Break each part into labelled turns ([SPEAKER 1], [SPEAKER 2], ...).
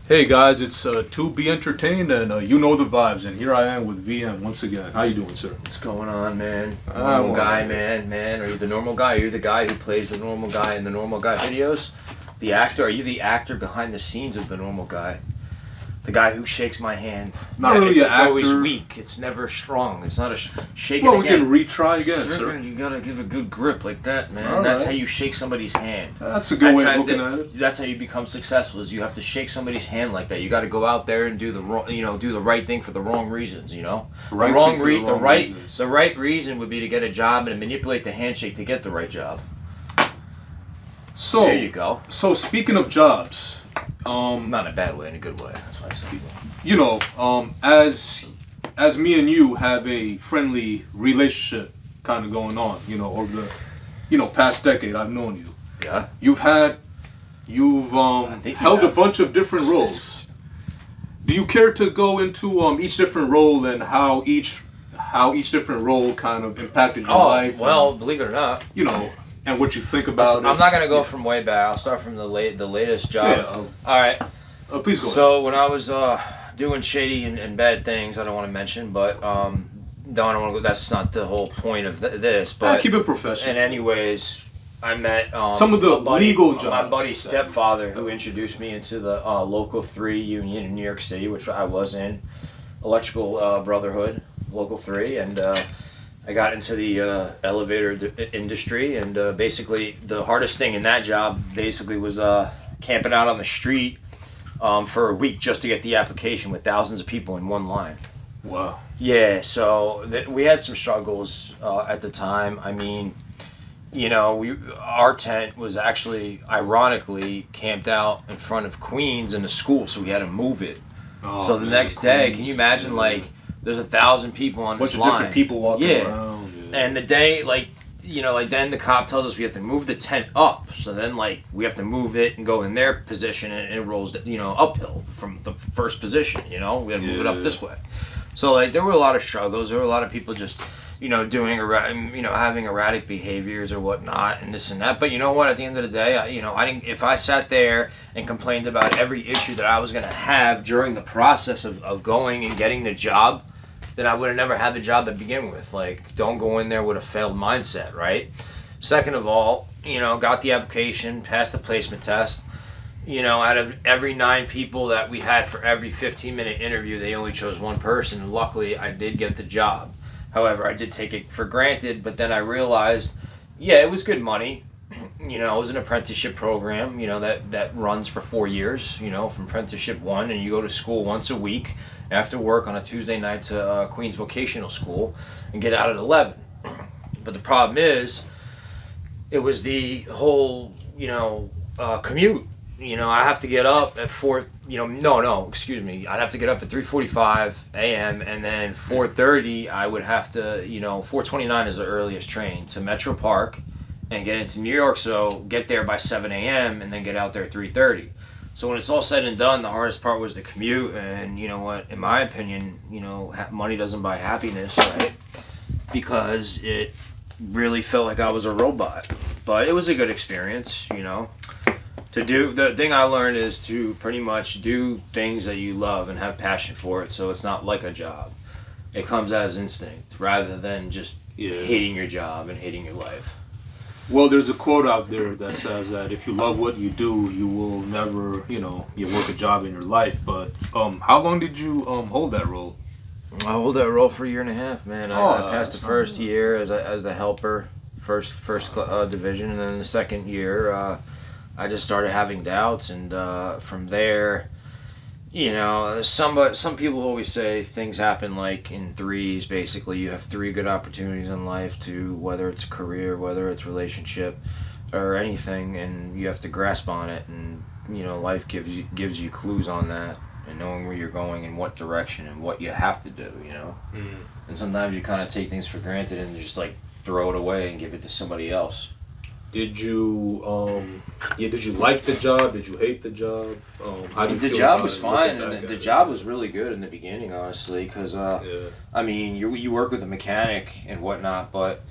[SPEAKER 1] Hey guys, it's to be entertained, and you know the vibes. And here I am with VM once again. How you doing, sir?
[SPEAKER 2] What's going on, man?
[SPEAKER 1] Ah,
[SPEAKER 2] Normal
[SPEAKER 1] well,
[SPEAKER 2] guy, man. Are you the normal guy? Are you the guy who plays the normal guy in the normal guy videos? The actor? Are you the actor behind the scenes of the normal guy? The guy who shakes my hand.
[SPEAKER 1] Not really an
[SPEAKER 2] It's always
[SPEAKER 1] actor.
[SPEAKER 2] weak. It's never strong. It's not a shake it
[SPEAKER 1] Well, we
[SPEAKER 2] again.
[SPEAKER 1] can retry again, sir.
[SPEAKER 2] You gotta give a good grip like that, man.
[SPEAKER 1] All
[SPEAKER 2] That's
[SPEAKER 1] right.
[SPEAKER 2] how you shake somebody's hand.
[SPEAKER 1] That's a good way of looking
[SPEAKER 2] at
[SPEAKER 1] it.
[SPEAKER 2] That's how you become successful. Is you have to shake somebody's hand like that. You got to go out there and do the wrong, do the right thing for the wrong reasons. The right reason would be to get a job and manipulate the handshake to get the right job.
[SPEAKER 1] So
[SPEAKER 2] There you go.
[SPEAKER 1] So speaking of jobs,
[SPEAKER 2] Not in a bad way, in a good way. That's what I said.
[SPEAKER 1] as me and you have a friendly relationship kind of going on, over the past decade I've known you.
[SPEAKER 2] Yeah.
[SPEAKER 1] You've
[SPEAKER 2] think you
[SPEAKER 1] held a
[SPEAKER 2] have.
[SPEAKER 1] bunch of different roles. Do you care to go into each different role and how each different role kind of impacted your life?
[SPEAKER 2] Well, believe it or not.
[SPEAKER 1] And what you think about it?
[SPEAKER 2] I'm not gonna go from way back. I'll start from the latest job.
[SPEAKER 1] Yeah,
[SPEAKER 2] All right.
[SPEAKER 1] please go ahead.
[SPEAKER 2] So when I was doing shady and bad things, I don't want to mention, but I don't want to go. That's not the whole point of this. But
[SPEAKER 1] keep it professional.
[SPEAKER 2] And anyways, I met
[SPEAKER 1] some of the legal jobs.
[SPEAKER 2] My buddy's stepfather, who introduced me into the Local 3 union in New York City, which I was in, Electrical Brotherhood, Local 3, and I got into the elevator industry, and basically the hardest thing in that job basically was camping out on the street for a week just to get the application with thousands of people in one line.
[SPEAKER 1] Wow.
[SPEAKER 2] Yeah, so we had some struggles at the time. I mean, our tent was actually, ironically, camped out in front of Queens in a school, so we had to move it.
[SPEAKER 1] Oh,
[SPEAKER 2] So the next day, can you imagine, there's 1,000 people on this
[SPEAKER 1] bunch
[SPEAKER 2] line.
[SPEAKER 1] of different people walking
[SPEAKER 2] Yeah.
[SPEAKER 1] around.
[SPEAKER 2] And the day, then the cop tells us we have to move the tent up. So then, we have to move it and go in their position, and it rolls, uphill from the first position, We have to move it up this way. So, there were a lot of struggles. There were a lot of people just, doing, having erratic behaviors or whatnot and this and that. But you know what? At the end of the day, I didn't, if I sat there and complained about every issue that I was going to have during the process of going and getting the job, then I would have never had the job to begin with. Don't go in there with a failed mindset, right? Second of all, got the application, passed the placement test. Out of every 9 people that we had for every 15-minute interview, they only chose one person. And luckily, I did get the job. However, I did take it for granted, but then I realized, it was good money. It was an apprenticeship program, that runs for 4 years, from apprenticeship 1, and you go to school once a week after work on a Tuesday night to Queens Vocational School and get out at 11. But the problem is, it was the whole, commute. I have to get up at 4, I'd have to get up at 3:45 a.m. and then 4:30 I would have to, 4:29 is the earliest train to Metro Park and get into New York, so get there by 7 a.m. and then get out there at 3:30. So when it's all said and done, the hardest part was the commute, and you know what, in my opinion, money doesn't buy happiness, right? Because it really felt like I was a robot. But it was a good experience, the thing I learned is to pretty much do things that you love and have passion for it, so it's not like a job. It comes as instinct rather than just hating your job and hating your life.
[SPEAKER 1] Well, there's a quote out there that says that if you love what you do, you will never, you work a job in your life. But how long did you hold that role?
[SPEAKER 2] I hold that role for 1.5 years, man. I passed the first year as the helper, first division, and then the second year I just started having doubts, and from there, some people always say things happen in threes. Basically, you have 3 good opportunities in life, to whether it's a career, whether it's relationship, or anything, and you have to grasp on it. And life gives you clues on that, and knowing where you're going and what direction and what you have to do. And sometimes you kind of take things for granted and just throw it away and give it to somebody else.
[SPEAKER 1] Did you like the job? Did you hate the job? How do you
[SPEAKER 2] The
[SPEAKER 1] feel
[SPEAKER 2] job
[SPEAKER 1] about
[SPEAKER 2] was
[SPEAKER 1] it,
[SPEAKER 2] fine,
[SPEAKER 1] looking back
[SPEAKER 2] and
[SPEAKER 1] at
[SPEAKER 2] the
[SPEAKER 1] it?
[SPEAKER 2] job was really good in the beginning, honestly, because you work with a mechanic and whatnot, but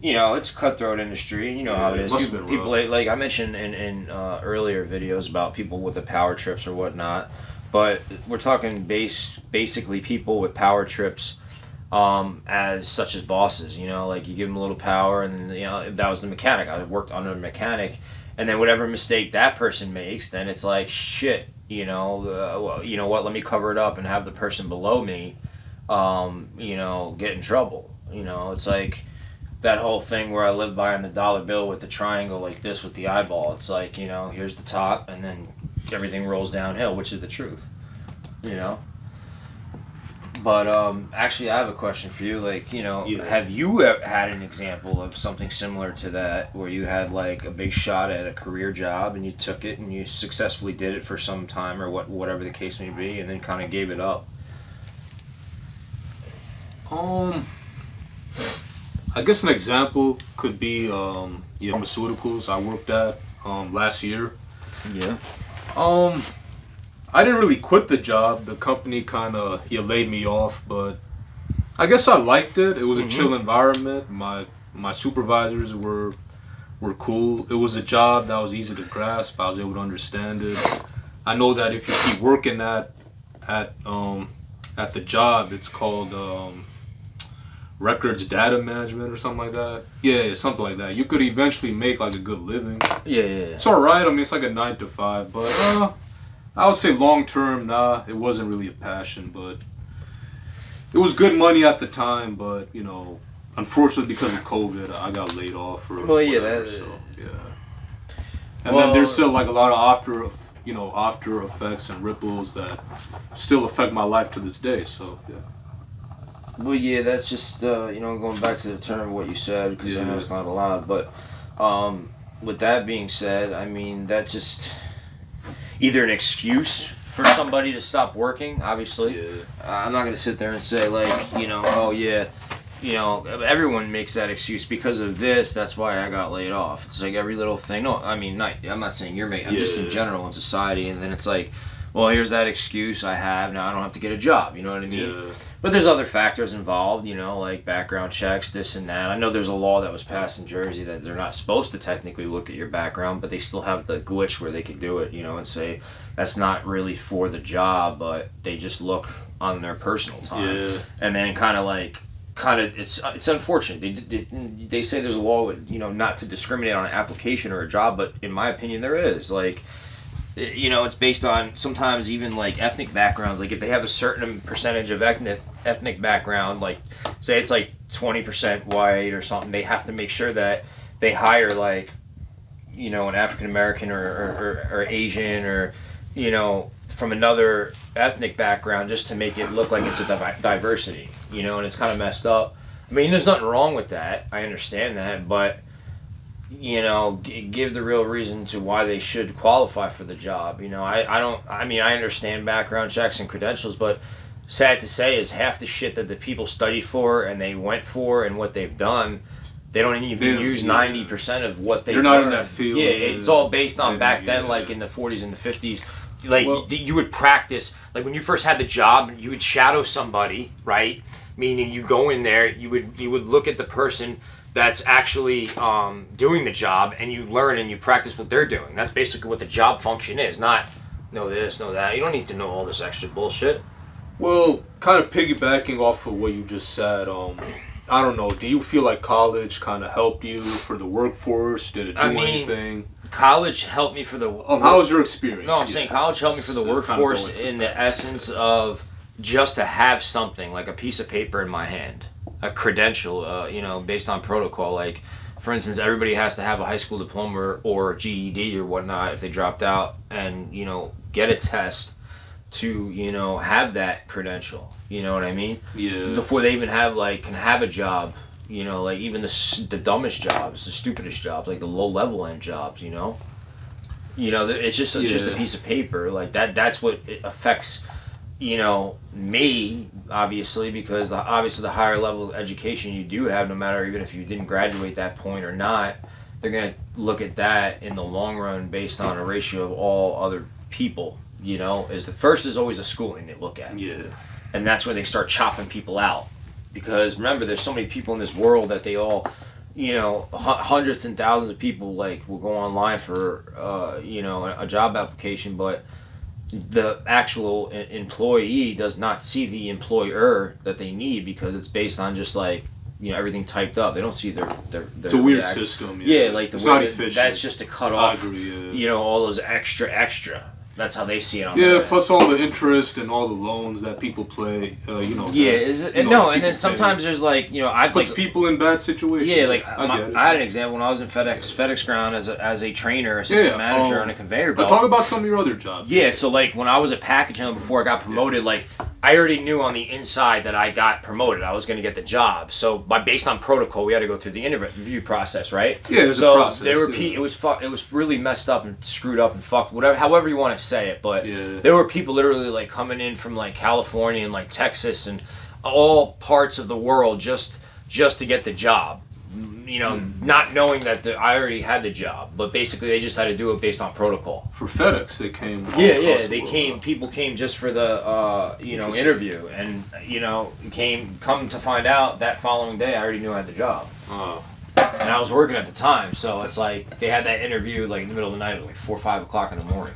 [SPEAKER 2] it's a cutthroat industry, and you know how it is. People like I mentioned in earlier videos about people with the power trips or whatnot, but we're talking basically people with power trips, as such as bosses. Like you give them a little power, and then, that was the mechanic. I worked under a mechanic, and then whatever mistake that person makes, then it's like shit. Well, you know what? Let me cover it up and have the person below me, get in trouble. It's like that whole thing where I live by on the dollar bill with the triangle like this with the eyeball. It's like, here's the top and then everything rolls downhill, which is the truth, But actually, I have a question for you. Like, have you had an example of something similar to that where you had like a big shot at a career job and you took it and you successfully did it for some time or whatever the case may be, and then kind of gave it up?
[SPEAKER 1] I guess an example could be pharmaceuticals I worked at last year.
[SPEAKER 2] Yeah.
[SPEAKER 1] I didn't really quit the job. The company kind of laid me off, but I guess I liked it. It was a chill environment. My supervisors were cool. It was a job that was easy to grasp. I was able to understand it. I know that if you keep working at the job, it's called records data management or something like that. Yeah, something like that. You could eventually make like a good living.
[SPEAKER 2] Yeah.
[SPEAKER 1] It's alright. I mean, it's like a 9 to 5, but I would say long term, nah, it wasn't really a passion, but it was good money at the time. But unfortunately, because of COVID, I got laid off. And then there's still like a lot of after effects and ripples that still affect my life to this day. So yeah.
[SPEAKER 2] Well, yeah, that's just going back to the term of what you said, because I know it's not allowed. But with that being said, I mean, that's just either an excuse for somebody to stop working. Obviously, I'm not going to sit there and say like, oh yeah, everyone makes that excuse because of this. That's why I got laid off. It's like every little thing. No, I mean, I'm not saying you're making. I'm just in general in society, and then it's like, well, here's that excuse I have. Now I don't have to get a job. You know what I mean? Yeah. But there's other factors involved, like background checks, this and that. I know there's a law that was passed in Jersey that they're not supposed to technically look at your background, but they still have the glitch where they could do it, and say that's not really for the job, but they just look on their personal time. Yeah. And then it's unfortunate. They say there's a law, not to discriminate on an application or a job, but in my opinion, there is. Like, it's based on sometimes even like ethnic backgrounds. Like if they have a certain percentage of ethnic background, like say it's like 20% white or something, they have to make sure that they hire like, an African American or Asian or, from another ethnic background just to make it look like it's a diversity, and it's kind of messed up. I mean, there's nothing wrong with that. I understand that, but give the real reason to why they should qualify for the job. I understand background checks and credentials, but sad to say is half the shit that the people study for and they went for and what they've done, they don't even use 90% of what they've
[SPEAKER 1] They're not in that field.
[SPEAKER 2] Yeah, it's all based on back then, like in the 40s and the 50s. Like, you would practice, like when you first had the job, you would shadow somebody, right? Meaning you go in there, you would look at the person that's actually doing the job, and you learn and you practice what they're doing. That's basically what the job function is, not know this, know that. You don't need to know all this extra bullshit.
[SPEAKER 1] Well, kind of piggybacking off of what you just said, I don't know, do you feel like college kind of helped you for the workforce? Did it do anything?
[SPEAKER 2] College helped me for the...
[SPEAKER 1] how was your experience?
[SPEAKER 2] No, I'm saying college helped me for the workforce in the essence of just to have something, like a piece of paper in my hand. A credential, based on protocol. Like, for instance, everybody has to have a high school diploma or GED or whatnot if they dropped out, and get a test to have that credential. You know what I mean?
[SPEAKER 1] Yeah.
[SPEAKER 2] Before they even can have a job. Like even the dumbest jobs, the stupidest jobs, like the low level end jobs. It's just a piece of paper. Like that's what it affects. Me, obviously, because the higher level of education you do have, no matter even if you didn't graduate that point or not, they're going to look at that in the long run based on a ratio of all other people, is the first is always a schooling they look at.
[SPEAKER 1] Yeah.
[SPEAKER 2] And that's where they start chopping people out. Because remember, there's so many people in this world that they all, hundreds and thousands of people like will go online for a job application, but the actual employee does not see the employer that they need because it's based on just like everything typed up. They don't see their
[SPEAKER 1] it's a weird
[SPEAKER 2] reaction.
[SPEAKER 1] system.
[SPEAKER 2] Yeah, like
[SPEAKER 1] it's not efficient.
[SPEAKER 2] That's just to cut
[SPEAKER 1] I
[SPEAKER 2] off.
[SPEAKER 1] agree. Yeah.
[SPEAKER 2] All those extra. That's how they see it on
[SPEAKER 1] Yeah,
[SPEAKER 2] there.
[SPEAKER 1] plus all the interest and all the loans that people play.
[SPEAKER 2] Yeah, and then sometimes there's like I
[SPEAKER 1] puts people in bad situations.
[SPEAKER 2] Yeah, like
[SPEAKER 1] I
[SPEAKER 2] had an example when I was in FedEx ground as a trainer, assistant manager on a conveyor belt.
[SPEAKER 1] But talk about some of your other jobs.
[SPEAKER 2] Yeah, so like when I was a package handler before I got promoted, like I already knew on the inside that I got promoted. I was going to get the job. So based on protocol, we had to go through the interview process, right?
[SPEAKER 1] Yeah, there's a process.
[SPEAKER 2] There were it was really messed up and screwed up and fucked, whatever, however you want to say it, but. Yeah. There were people literally like coming in from like California and like Texas and all parts of the world just to get the job, not knowing that I already had the job, but basically they just had to do it based on protocol.
[SPEAKER 1] For FedEx, they came.
[SPEAKER 2] They came. People came just for the interview, and come to find out that following day I already knew I had the job.
[SPEAKER 1] Oh.
[SPEAKER 2] And I was working at the time, so it's like they had that interview like in the middle of the night, like 4 or 5 o'clock in the morning.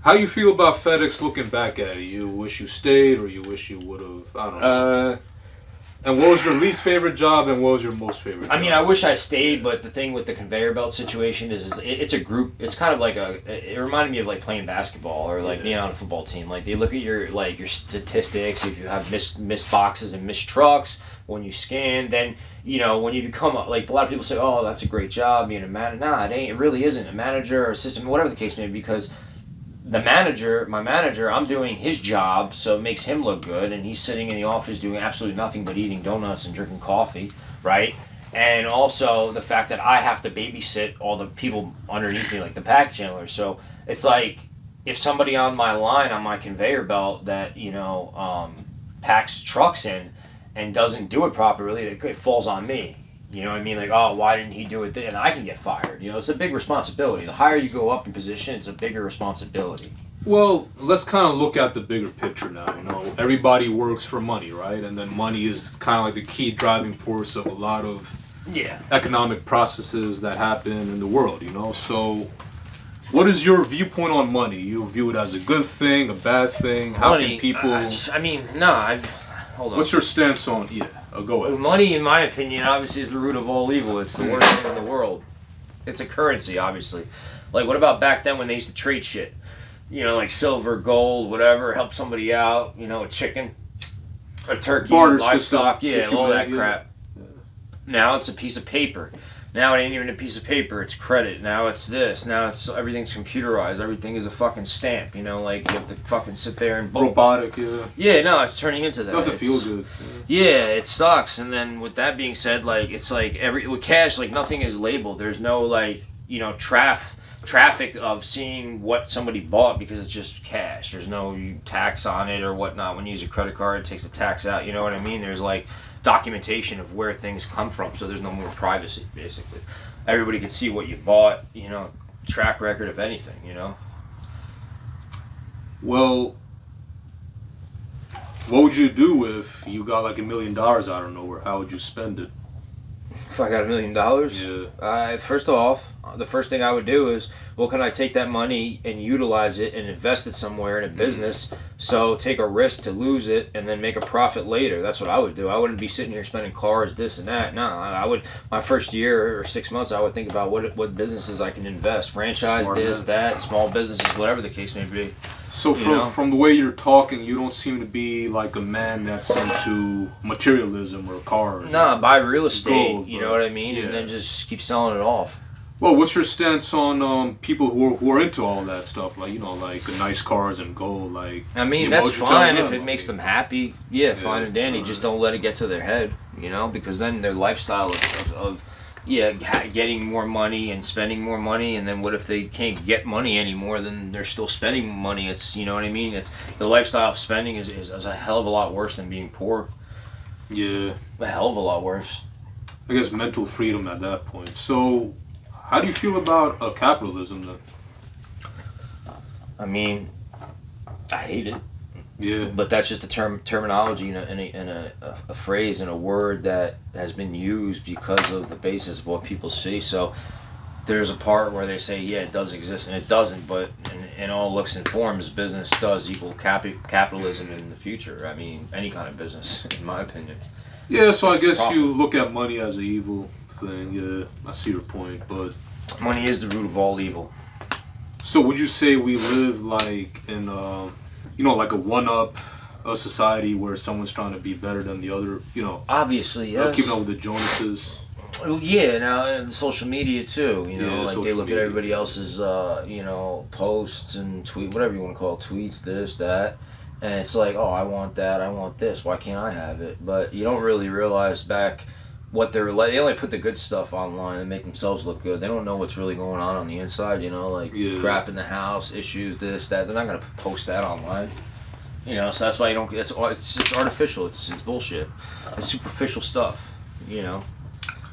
[SPEAKER 1] How you feel about FedEx looking back at it? You wish you stayed, or you wish you would have? I don't know. And what was your least favorite job, and what was your most favorite job?
[SPEAKER 2] I mean, I wish I stayed, but the thing with the conveyor belt situation is it's a group. It's kind of like it reminded me of like playing basketball or like being on a football team. Like they look at your statistics. If you have missed boxes and missed trucks when you scan, then when you become like a lot of people say, oh, that's a great job being a manager. Nah, it ain't. It really isn't a manager or assistant, whatever the case may be, because my manager, I'm doing his job, so it makes him look good, and he's sitting in the office doing absolutely nothing but eating donuts and drinking coffee, right? And also the fact that I have to babysit all the people underneath me, like the package handlers. So it's like if somebody on my line, on my conveyor belt that, packs trucks in and doesn't do it properly, it falls on me. You know what I mean? Like, oh, why didn't he do it? And I can get fired. It's a big responsibility. The higher you go up in position, it's a bigger responsibility.
[SPEAKER 1] Well, let's kind of look at the bigger picture now. Everybody works for money, right? And then money is kind of like the key driving force of a lot of economic processes that happen in the world, So what is your viewpoint on money? You view it as a good thing, a bad thing? How can people... hold on. What's your stance on... Yeah. Go ahead.
[SPEAKER 2] Money, in my opinion, obviously is the root of all evil. It's the worst thing in the world. It's a currency, obviously. Like, what about back then when they used to trade shit? Like silver, gold, whatever, help somebody out. A chicken, a turkey,
[SPEAKER 1] barter
[SPEAKER 2] livestock,
[SPEAKER 1] system,
[SPEAKER 2] all that crap. Yeah. Now it's a piece of paper. Now it ain't even a piece of paper. It's credit. Now it's this. Now everything's computerized. Everything is a fucking stamp. Like you have to fucking sit there and
[SPEAKER 1] robotic.
[SPEAKER 2] Yeah, no, it's turning into that.
[SPEAKER 1] Doesn't feel good.
[SPEAKER 2] Yeah, it sucks. And then with that being said, like it's like with cash, like nothing is labeled. There's no like traffic of seeing what somebody bought because it's just cash. There's no tax on it or whatnot. When you use a credit card, it takes the tax out. You know what I mean? There's like documentation of where things come from, so there's no more privacy. Basically, everybody can see what you bought. Track record of anything.
[SPEAKER 1] Well, what would you do if you got like $1 million out of nowhere? How would you spend it?
[SPEAKER 2] If I got $1 million, first off, the first thing I would do is, well, can I take that money and utilize it and invest it somewhere in a business? So take a risk to lose it and then make a profit later. That's what I would do. I wouldn't be sitting here spending cars, this and that. No, I would. My first year or 6 months, I would think about what businesses I can invest, franchise, that, small businesses, whatever the case may be.
[SPEAKER 1] So from the way you're talking, you don't seem to be like a man that's into materialism or cars.
[SPEAKER 2] Nah, buy real estate,
[SPEAKER 1] gold,
[SPEAKER 2] you know what I mean? And then just keep selling it off.
[SPEAKER 1] Well, what's your stance on people who are into all that stuff, like like nice cars and gold, like?
[SPEAKER 2] I mean, that's fine if it makes them happy. Yeah, fine and dandy. Just don't let it get to their head, because then their lifestyle of getting more money and spending more money, and then what if they can't get money anymore? Then they're still spending money. It's what I mean. It's the lifestyle of spending is a hell of a lot worse than being poor.
[SPEAKER 1] Yeah,
[SPEAKER 2] a hell of a lot worse.
[SPEAKER 1] I guess mental freedom at that point. So. How do you feel about capitalism then?
[SPEAKER 2] I mean, I hate it.
[SPEAKER 1] Yeah.
[SPEAKER 2] But that's just a terminology in a phrase and a word that has been used because of the basis of what people see. So there's a part where they say, yeah, it does exist, and it doesn't. But in all looks and forms, business does equal capitalism in the future. I mean, any kind of business, in my opinion.
[SPEAKER 1] Yeah, so I guess
[SPEAKER 2] Profit.
[SPEAKER 1] you look at money as an evil thing. Yeah, I see your point, but
[SPEAKER 2] Money is the root of all evil.
[SPEAKER 1] so would you say we live like in like a one-up society where someone's trying to be better than the other,
[SPEAKER 2] Obviously, yes.
[SPEAKER 1] keeping up with the Joneses?
[SPEAKER 2] Well, yeah, now and social media too.
[SPEAKER 1] Yeah,
[SPEAKER 2] Like they
[SPEAKER 1] social
[SPEAKER 2] look
[SPEAKER 1] media.
[SPEAKER 2] at everybody else's, posts and whatever you want to call it, tweets, this, that, and it's like, oh, I want that, I want this. Why can't I have it? But you don't really realize back what they're like. They only put the good stuff online and make themselves look good. They don't know what's really going on the inside. Like
[SPEAKER 1] Yeah.
[SPEAKER 2] crap in the house, issues, this, that. They're not gonna post that online. So that's why you don't. It's artificial. It's bullshit. It's superficial stuff.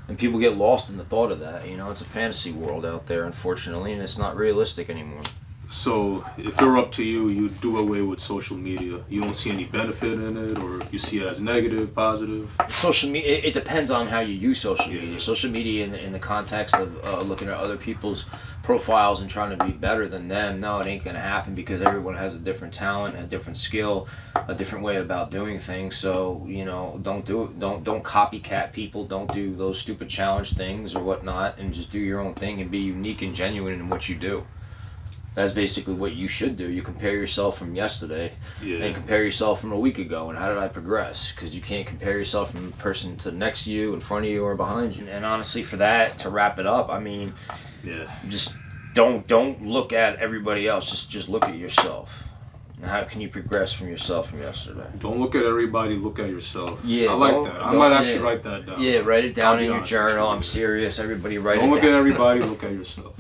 [SPEAKER 2] And people get lost in the thought of that. It's a fantasy world out there, unfortunately, and it's not realistic anymore.
[SPEAKER 1] So if it were up to you, you'd do away with social media. You don't see any benefit in it, or you see it as negative, positive?
[SPEAKER 2] Social media, it depends on how you use social
[SPEAKER 1] Yeah.
[SPEAKER 2] media. Social media in the context of looking at other people's profiles and trying to be better than them, no, it ain't going to happen because everyone has a different talent, a different skill, a different way about doing things. So, don't do it. Don't copycat people. Don't do those stupid challenge things or whatnot, and just do your own thing and be unique and genuine in what you do. That's basically what you should do. You compare yourself from yesterday and compare yourself from a week ago, and how did I progress? Because you can't compare yourself from the person to next to you, in front of you, or behind you. And honestly, for that, to wrap it up, I mean, just don't look at everybody else. Just look at yourself. And how can you progress from yourself from yesterday?
[SPEAKER 1] Don't look at everybody, look at yourself.
[SPEAKER 2] Yeah,
[SPEAKER 1] I like that. I might actually write that down.
[SPEAKER 2] Yeah, write it down
[SPEAKER 1] I'll be
[SPEAKER 2] in your
[SPEAKER 1] honest with
[SPEAKER 2] journal.
[SPEAKER 1] you.
[SPEAKER 2] I'm serious. Everybody write it
[SPEAKER 1] Don't
[SPEAKER 2] down.
[SPEAKER 1] look at everybody, look at yourself.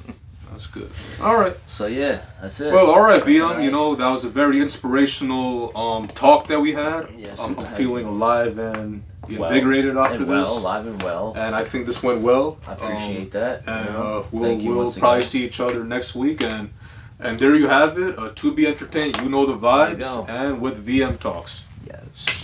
[SPEAKER 1] That's good. All right.
[SPEAKER 2] So yeah, that's it.
[SPEAKER 1] Well, all right, Vian. That was a very inspirational talk that we had.
[SPEAKER 2] Yes,
[SPEAKER 1] I'm
[SPEAKER 2] it has.
[SPEAKER 1] feeling alive and invigorated after
[SPEAKER 2] and
[SPEAKER 1] this.
[SPEAKER 2] alive and well.
[SPEAKER 1] And I think this went well.
[SPEAKER 2] I appreciate that.
[SPEAKER 1] And
[SPEAKER 2] Thank you
[SPEAKER 1] we'll
[SPEAKER 2] once
[SPEAKER 1] probably
[SPEAKER 2] again.
[SPEAKER 1] see each other next week. And there you have it. To be entertained. You know the
[SPEAKER 2] There you
[SPEAKER 1] vibes.
[SPEAKER 2] go.
[SPEAKER 1] And with VM Talks.
[SPEAKER 2] Yes.